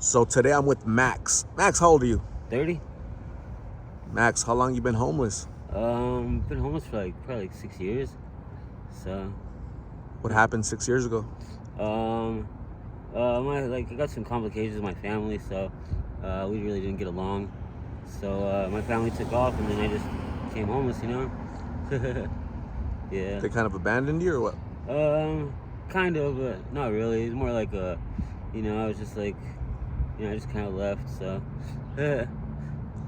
So today I'm with Max. Max, how old are you? 30. Max, how long you been homeless? Been homeless for probably 6 years. So, What happened 6 years ago? um, I got some complications with my family, so we really didn't get along. So my family took off, and then I just became homeless. Yeah. They kind of abandoned you or what? Kind of, but not really. It's more like I was just I just kind of left. So,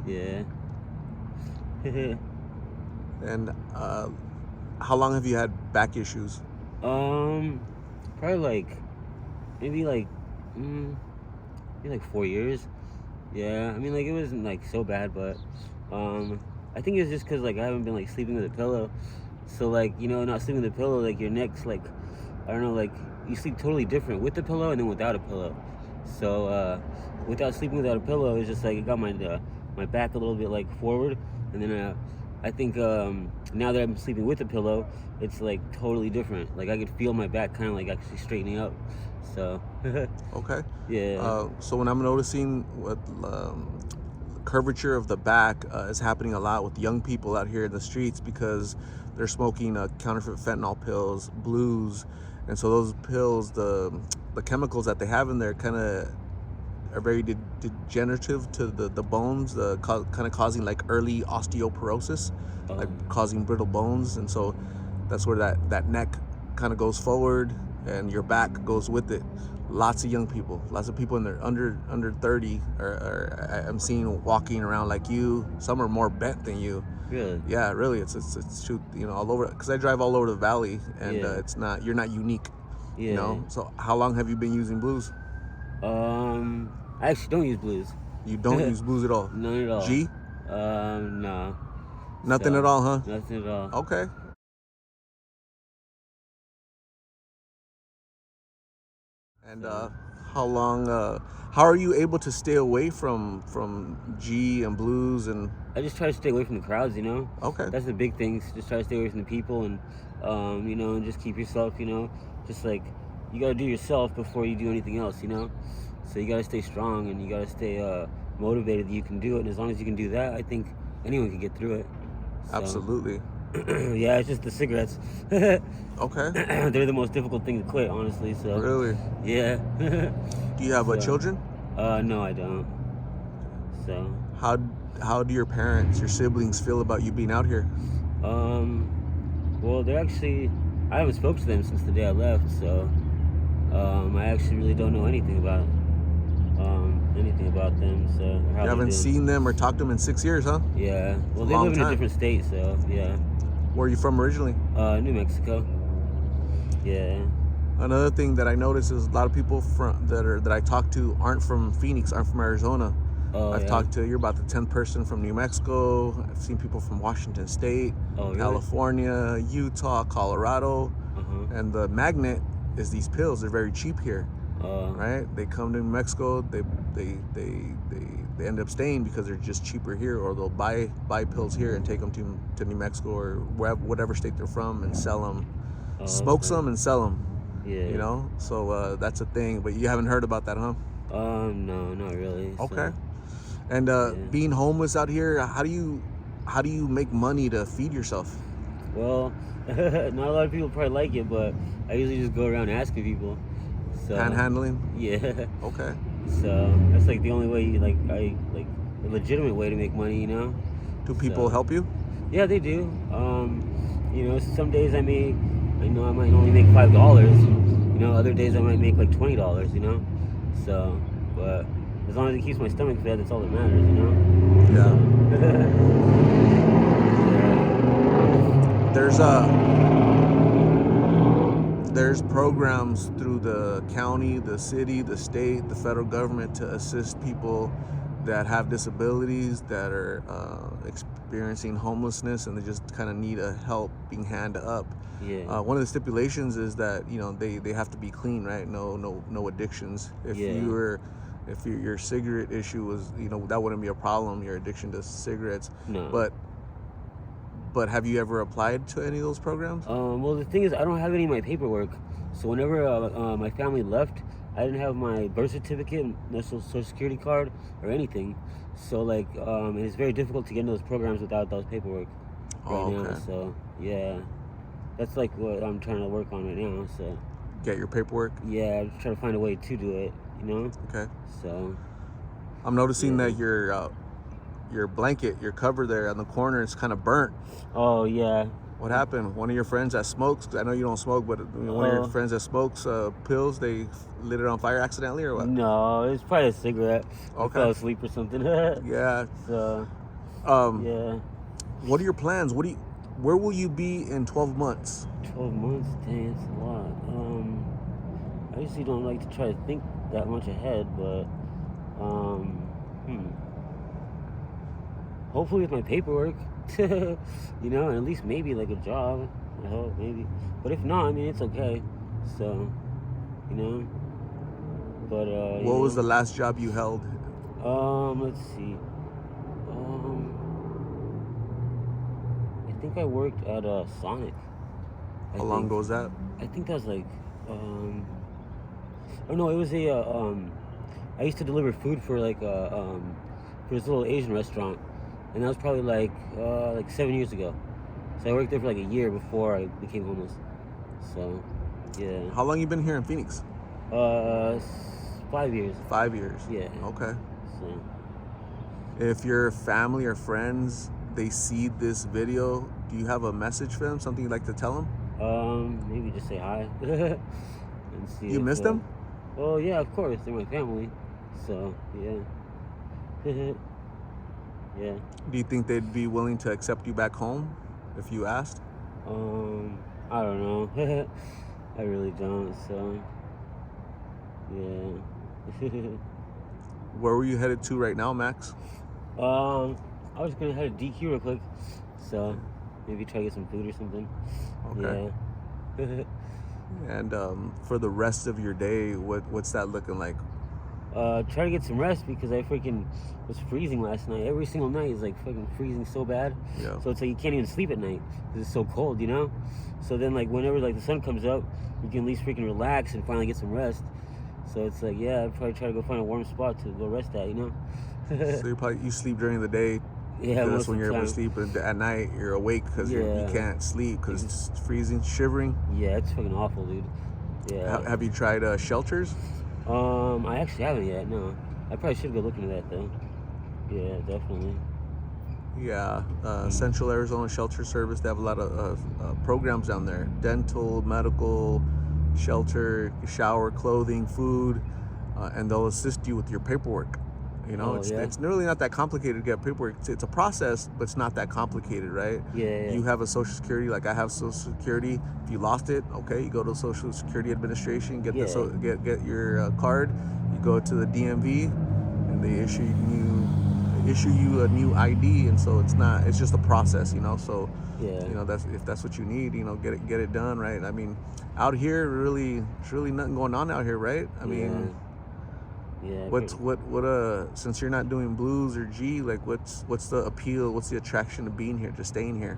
yeah. And how long have you had back issues? Probably maybe maybe 4 years. Yeah, I mean, it wasn't so bad, but I think it's just because I haven't been sleeping with a pillow. So not sleeping with a pillow, your neck's I don't know, you sleep totally different with the pillow and then without a pillow. So without sleeping without a pillow, it's just it got my back a little bit forward, and then I think now that I'm sleeping with a pillow, it's totally different. I could feel my back kind of actually straightening up. So Okay. yeah. So when I'm noticing what curvature of the back is happening a lot with young people out here in the streets because they're smoking counterfeit fentanyl pills, blues, and so those pills, the chemicals that they have in there kind of are very degenerative to the bones, kind of causing early osteoporosis, causing brittle bones, and so that's where that neck kind of goes forward and your back goes with it. Lots of young people, lots of people in their under 30 I'm seeing walking around like you. Some are more bent than you. Really? Yeah, really. It's shoot, all over, because I drive all over the valley, and Yeah. you're not unique. Yeah. So how long have you been using blues? I actually don't use blues. You don't use blues at all? None at all. G? No. Nothing at all, huh? Nothing at all. Okay. And how are you able to stay away from G and blues and? I just try to stay away from the crowds, Okay. That's the big thing. Just try to stay away from the people, and and just keep yourself, just you gotta do yourself before you do anything else, So you gotta stay strong, and you gotta stay motivated that you can do it. And as long as you can do that, I think anyone can get through it. So, Absolutely. yeah, it's just the cigarettes. Okay. They're the most difficult thing to quit, honestly. So Really? yeah. Do you have children? No, I don't. So how do your parents, your siblings, feel about you being out here? Well, I haven't spoken to them since the day I left, so I actually really don't know anything about them. So how You haven't seen them or talked to them in 6 years, huh? Yeah. Well, they live in a different state, so yeah. Where are you from originally? New Mexico. Yeah. Another thing that I notice is a lot of people that I talk to aren't from Phoenix, aren't from Arizona. I've talked to, you're about the 10th person from New Mexico. I've seen people from Washington State, California, Utah, Colorado. And the magnet is these pills. They're very cheap here, right? They come to New Mexico, they end up staying because they're just cheaper here, or they'll buy pills here and take them to New Mexico or whatever state they're from and sell them, smoke some and sell them. Yeah. So that's a thing. But you haven't heard about that, huh? No, not really. Okay. So, and being homeless out here, how do you make money to feed yourself? Well, not a lot of people probably like it, but I usually just go around asking people. So, Panhandling? Yeah. Okay. So that's the only way a legitimate way to make money, Do people help you? Yeah, they do. Some days I might only make $5. Other days I might make $20. So, but as long as it keeps my stomach fed, that's all that matters, Yeah. There's programs through the county, the city, the state, the federal government to assist people that have disabilities, that are experiencing homelessness, and they just kind of need a helping hand up. Yeah. One of the stipulations is that they have to be clean, right? No addictions. If your cigarette issue was, that wouldn't be a problem, your addiction to cigarettes. No. But have you ever applied to any of those programs? Well, the thing is, I don't have any of my paperwork. So whenever my family left, I didn't have my birth certificate, no social security card, or anything. So like, it's very difficult to get into those programs without those paperwork right Oh, now. okay. So yeah, that's like what I'm trying to work on right now. So Get your paperwork. yeah, I'm trying to find a way to do it. Okay. So I'm noticing yeah. that your blanket, your cover there on the corner, is kind of burnt. Oh yeah. What happened? One of your friends that smokes, I know you don't smoke, but one of your Oh friends that smokes pills, they lit it on fire accidentally or what? no, it's probably a cigarette. I Okay. fell asleep or something. Yeah. So Um, yeah. what are your plans? Where will you be in 12 months? 12 months, dang, it's a lot. I usually don't like to try to think that much ahead, but hmm. Hopefully with my paperwork, and at least maybe like a job. I hope maybe, but if not, I mean it's okay. So, you know, but What was the last job you held? let's see. Um, I think I worked at Sonic. I How long think ago was that? I think that was like oh no, it was a I used to deliver food for like for this little Asian restaurant, and that was probably like 7 years ago. So I worked there for like a year before I became homeless. So yeah, How long you been here in Phoenix? 5 years. 5 years. Yeah. Okay. So If your family or friends they see this video, do you have a message for them? Something you'd like to tell them? maybe just say hi and see You if miss them? oh yeah, of course they're my family. So yeah. Yeah. Do you think they'd be willing to accept you back home if you asked? I don't know. I really don't. So yeah. Where were you headed to right now, Max? I was gonna head to DQ real quick, so maybe try to get some food or something. Okay. Yeah. And for the rest of your day, what's that looking like? Try to get some rest because I freaking was freezing last night. Every single night is like fucking freezing so bad. Yeah. So it's like you can't even sleep at night because it's so cold, So then like whenever like the sun comes up, you can at least freaking relax and finally get some rest. So it's like yeah, I'd probably try to go find a warm spot to go rest at, So you sleep during the day. Yeah, That's most when of you're the able to time. sleep, and at night you're awake because you Yeah. can't sleep because it's freezing, shivering. Yeah, it's fucking awful, dude. Yeah. Have you tried shelters? I actually haven't yet. No, I probably should go look into that though. Yeah, definitely. Yeah, Central Arizona Shelter Service. They have a lot of programs down there: dental, medical, shelter, shower, clothing, food, and they'll assist you with your paperwork. Oh It's yeah. it's really not that complicated to get paperwork. It's a process, but it's not that complicated, right? Yeah. You have a Social Security, like I have Social Security. If you lost it, okay, you go to Social Security Administration, get Yeah. get your card. You go to the DMV, and they issue you a new ID, and so it's just a process, So Yeah. that's what you need, get it done, right? I mean, out here, it's really nothing going on out here, right? I mean, Yeah. since you're not doing blues or G, like what's the appeal? What's the attraction to being here, to staying here?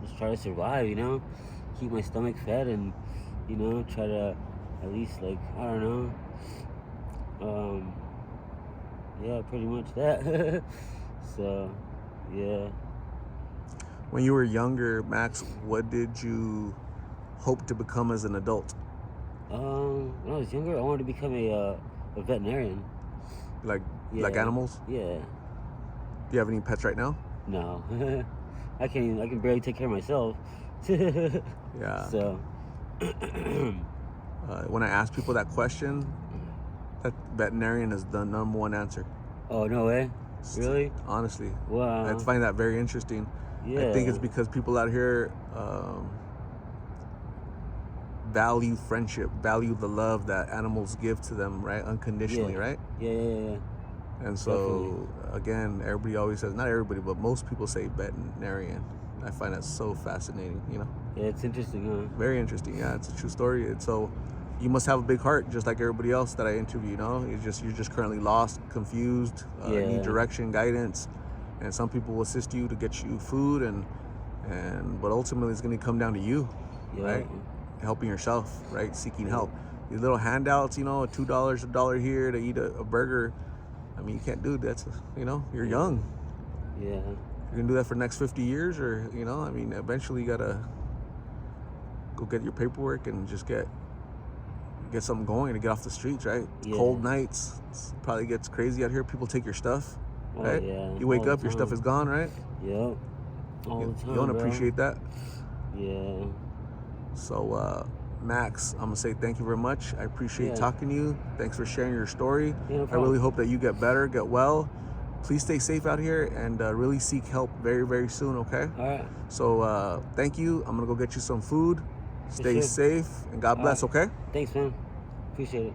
Just try to survive, keep my stomach fed and, try to at least like, I don't know. Yeah, pretty much that. So, yeah. When you were younger, Max, what did you hope to become as an adult? When I was younger, I wanted to become a veterinarian. Like Yeah. animals? Yeah. Do you have any pets right now? No. I can barely take care of myself. Yeah. So, When I ask people that question, that veterinarian is the #1 answer. oh, no way? Really? Honestly, Wow. I find that very interesting. Yeah. I think it's because people out here value friendship, value the love that animals give to them, right? Unconditionally, Yeah. right? Yeah. And so, again, everybody always says, not everybody, but most people say veterinarian. I find that so fascinating, Yeah, it's interesting, huh? Very interesting. Yeah, it's a true story. And so, you must have a big heart, just like everybody else that I interview. You're just currently lost, confused, Yeah. need direction, guidance, and some people will assist you to get you food, but ultimately it's going to come down to you, Yeah. right? Helping yourself, right? Seeking help. these little handouts, you know, $2, $1 here to eat a burger. I mean, you can't do that. You know, you're young. Yeah. You're gonna do that for the next 50 years, or you know, I mean, eventually you gotta go get your paperwork and just get something going to get off the streets, right? Yeah. Cold nights, probably gets crazy out here. People take your stuff, Oh, right? yeah. You wake All the up, your stuff time. is gone, right? Yep. All the time, You don't bro. appreciate that. Yeah. So, Max, I'm gonna say thank you very much. I appreciate Yeah. talking to you. Thanks for sharing your story. Yeah, no I problem. really hope that you get better, get well. Please stay safe out here and really seek help very, very soon, okay? All right. So, thank you. I'm gonna go get you some food. Stay sure. safe and God All bless, right. okay? Thanks, man. Appreciate it.